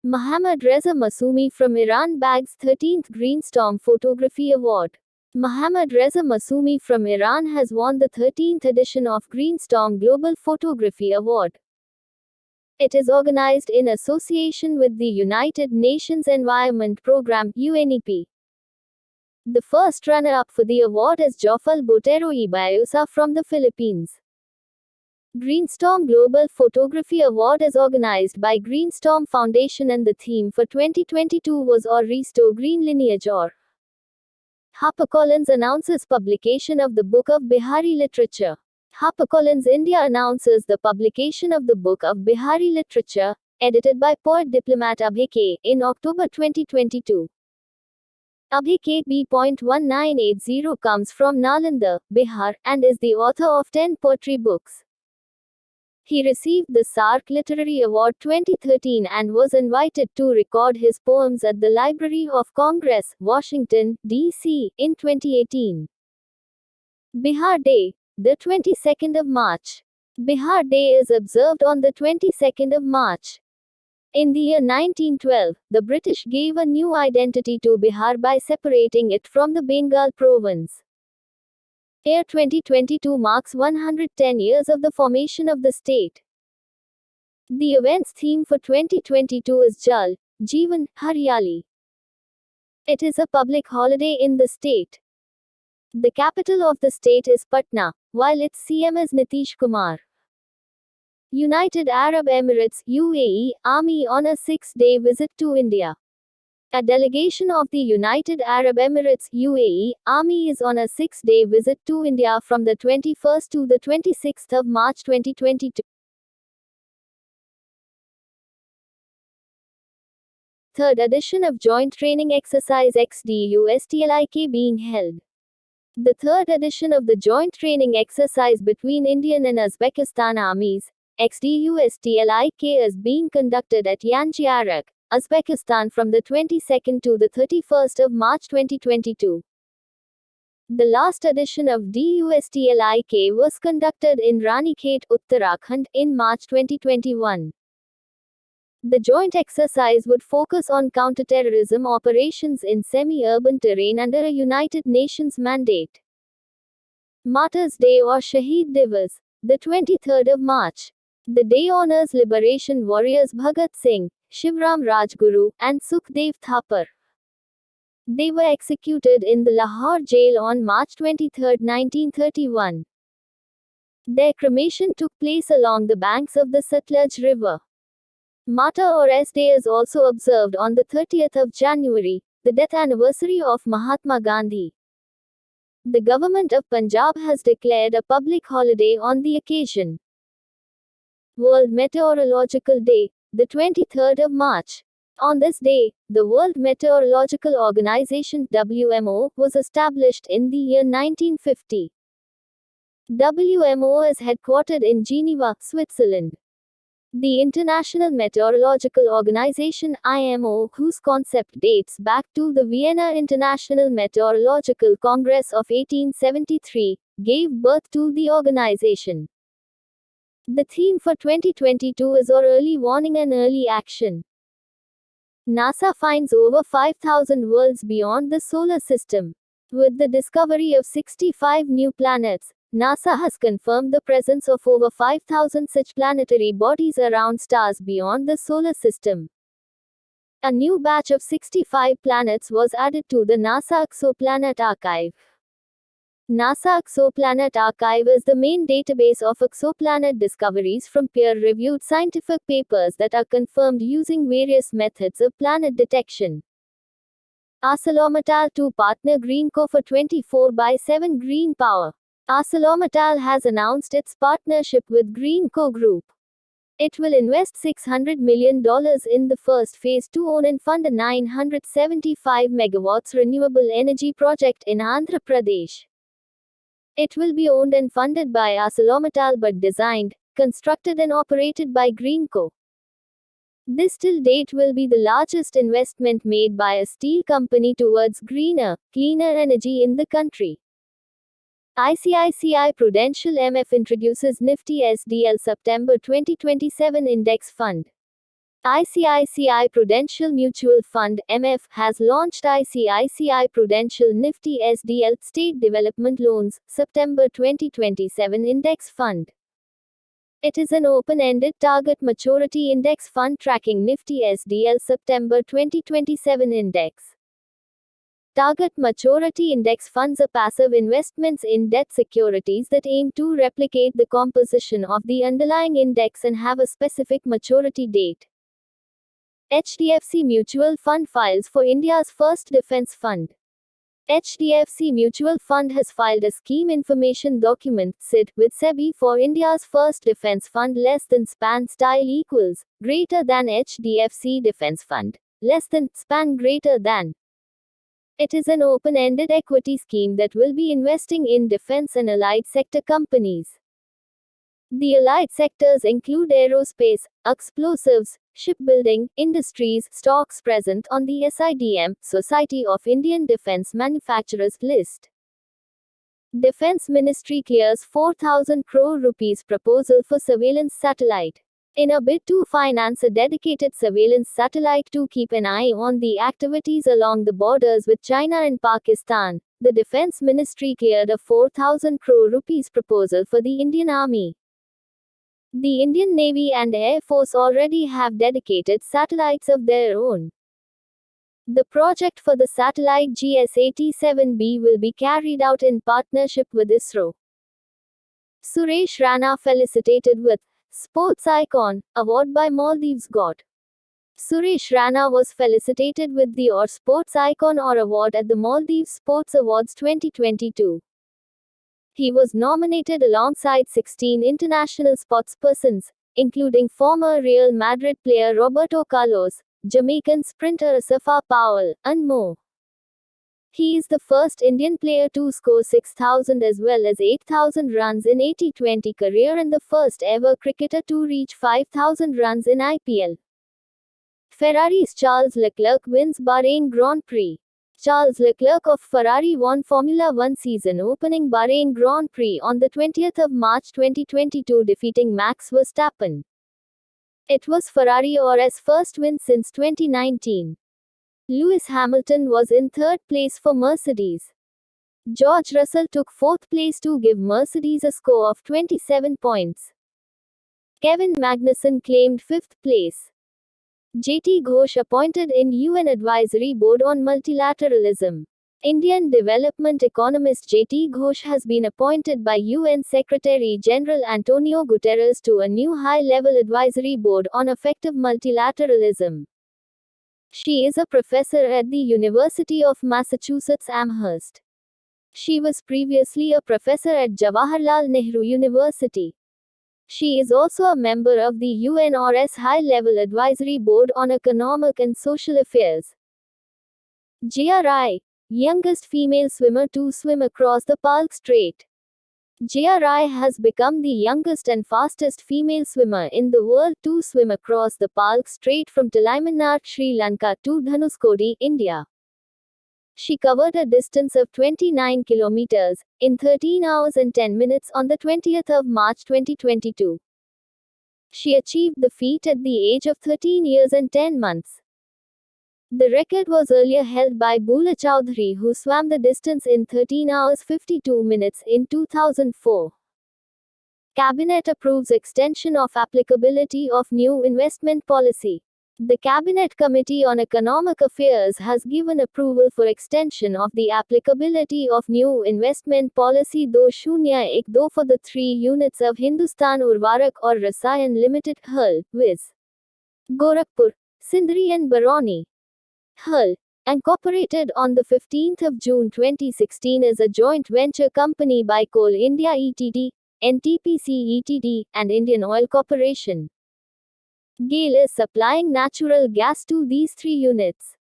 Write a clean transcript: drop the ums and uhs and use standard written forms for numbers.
Mohammad Reza Masumi from Iran bags 13th Green Storm Photography Award. Mohammad Reza Masumi from Iran has won the 13th edition of Green Storm Global Photography Award. It is organized in association with the United Nations Environment Programme (UNEP). The first runner-up for the award is Jofal Botero Ibayusa from the Philippines. Green Storm Global Photography Award is organized by Green Storm Foundation and the theme for 2022 was Or Restore Green Lineage or. HarperCollins announces publication of the Book of Bihari Literature. HarperCollins India announces the publication of the Book of Bihari Literature, edited by poet diplomat Abhay K. in October 2022. Abhay K. B.1980 comes from Nalanda, Bihar, and is the author of 10 poetry books. He received the SARC Literary Award 2013 and was invited to record his poems at the Library of Congress, Washington, D.C., in 2018. Bihar Day, the 22nd of March. Bihar Day is observed on the 22nd of March. In the year 1912, the British gave a new identity to Bihar by separating it from the Bengal province. Year 2022 marks 110 years of the formation of the state. The event's theme for 2022 is Jal, Jeevan, Haryali. It is a public holiday in the state. The capital of the state is Patna, while its CM is Nitish Kumar. United Arab Emirates (UAE) Army on a 6-day visit to India. A delegation of the United Arab Emirates (UAE) Army is on a 6-day visit to India from the 21st to the 26th of March 2022. Third edition of Joint Training Exercise XDU-STLIK being held. The third edition of the Joint Training Exercise between Indian and Uzbekistan armies, XDU-STLIK, is being conducted at Yanjiarak, Uzbekistan from the 22nd to the 31st of March 2022. The last edition of DU-STLIK was conducted in Ranikhet, Uttarakhand, in March 2021. The joint exercise would focus on counterterrorism operations in semi-urban terrain under a United Nations mandate. Martyrs' Day or Shaheed Divas, the 23rd of March. The day honors liberation warriors Bhagat Singh, Shivram Rajguru, and Sukhdev Thapar. They were executed in the Lahore jail on March 23, 1931. Their cremation took place along the banks of the Satluj River. Martyr or S Day is also observed on the 30th of January, the death anniversary of Mahatma Gandhi. The government of Punjab has declared a public holiday on the occasion. World Meteorological Day, the 23rd of March. On this day, the World Meteorological Organization (WMO) was established in the year 1950. WMO is headquartered in Geneva, Switzerland. The International Meteorological Organization (IMO), whose concept dates back to the Vienna International Meteorological Congress of 1873, gave birth to the organization. The theme for 2022 is Or Early Warning and Early Action. NASA finds over 5,000 worlds beyond the solar system. With the discovery of 65 new planets, NASA has confirmed the presence of over 5,000 such planetary bodies around stars beyond the solar system. A new batch of 65 planets was added to the NASA Exoplanet Archive. NASA Exoplanet Archive is the main database of exoplanet discoveries from peer-reviewed scientific papers that are confirmed using various methods of planet detection. ArcelorMittal to partner Greenko for 24/7 green power. ArcelorMittal has announced its partnership with Greenko Group. It will invest $600 million in the first phase to own and fund a 975 megawatts renewable energy project in Andhra Pradesh. It will be owned and funded by ArcelorMittal but designed, constructed and operated by Greenko. This till date will be the largest investment made by a steel company towards greener, cleaner energy in the country. ICICI Prudential MF introduces Nifty SDL September 2027 Index Fund. ICICI Prudential Mutual Fund (MF) has launched ICICI Prudential Nifty SDL State Development Loans September 2027 Index Fund. It is an open-ended target maturity index fund tracking Nifty SDL September 2027 index. Target maturity index funds are passive investments in debt securities that aim to replicate the composition of the underlying index and have a specific maturity date. HDFC Mutual Fund files for India's first defense fund. HDFC Mutual Fund has filed a scheme information document (SID) with SEBI for India's first defense fund less than span style equals greater than HDFC Defense Fund less than span greater than. It is an open-ended equity scheme that will be investing in defense and allied sector companies. The allied sectors include aerospace, explosives, shipbuilding, industries, stocks present on the SIDM, Society of Indian Defence Manufacturers list. Defence Ministry clears 4,000 crore rupees proposal for surveillance satellite. In a bid to finance a dedicated surveillance satellite to keep an eye on the activities along the borders with China and Pakistan, the Defence Ministry cleared a 4,000 crore rupees proposal for the Indian Army. The Indian Navy and Air Force already have dedicated satellites of their own. The project for the satellite GS-87B will be carried out in partnership with ISRO. Suresh Rana felicitated with Sports Icon Award by Maldives got. Suresh Rana was felicitated with the OR Sports Icon or Award at the Maldives Sports Awards 2022. He was nominated alongside 16 international sportspersons, including former Real Madrid player Roberto Carlos, Jamaican sprinter Asafa Powell, and more. He is the first Indian player to score 6,000 as well as 8,000 runs in a T20 career and the first ever cricketer to reach 5,000 runs in IPL. Ferrari's Charles Leclerc wins Bahrain Grand Prix. Charles Leclerc of Ferrari won Formula One season-opening Bahrain Grand Prix on the 20th of March 2022 defeating Max Verstappen. It was Ferrari's first win since 2019. Lewis Hamilton was in third place for Mercedes. George Russell took fourth place to give Mercedes a score of 27 points. Kevin Magnussen claimed fifth place. J.T. Ghosh appointed in UN Advisory Board on Multilateralism. Indian development economist J.T. Ghosh has been appointed by UN Secretary-General Antonio Guterres to a new high-level advisory board on effective multilateralism. She is a professor at the University of Massachusetts Amherst. She was previously a professor at Jawaharlal Nehru University. She is also a member of the UNR's High-Level Advisory Board on Economic and Social Affairs. Jia Rai, youngest female swimmer to swim across the Palk Strait. Jia Rai has become the youngest and fastest female swimmer in the world to swim across the Palk Strait from Talaimannar, Sri Lanka to Dhanuskodi, India. She covered a distance of 29 kilometers in 13 hours and 10 minutes on the 20th of March 2022. She achieved the feat at the age of 13 years and 10 months. The record was earlier held by Bula Chowdhury, who swam the distance in 13 hours 52 minutes in 2004. Cabinet approves extension of applicability of new investment policy. The Cabinet Committee on Economic Affairs has given approval for extension of the applicability of new investment policy 2012 for the 3 units of Hindustan Urvarak or Rasayan Limited, Hull, Viz. Gorakhpur, Sindri and Barauni. Hull, incorporated on the 15th of June 2016 as a joint venture company by Coal India Ltd, NTPC Ltd, and Indian Oil Corporation. GAIL is supplying natural gas to these 3 units.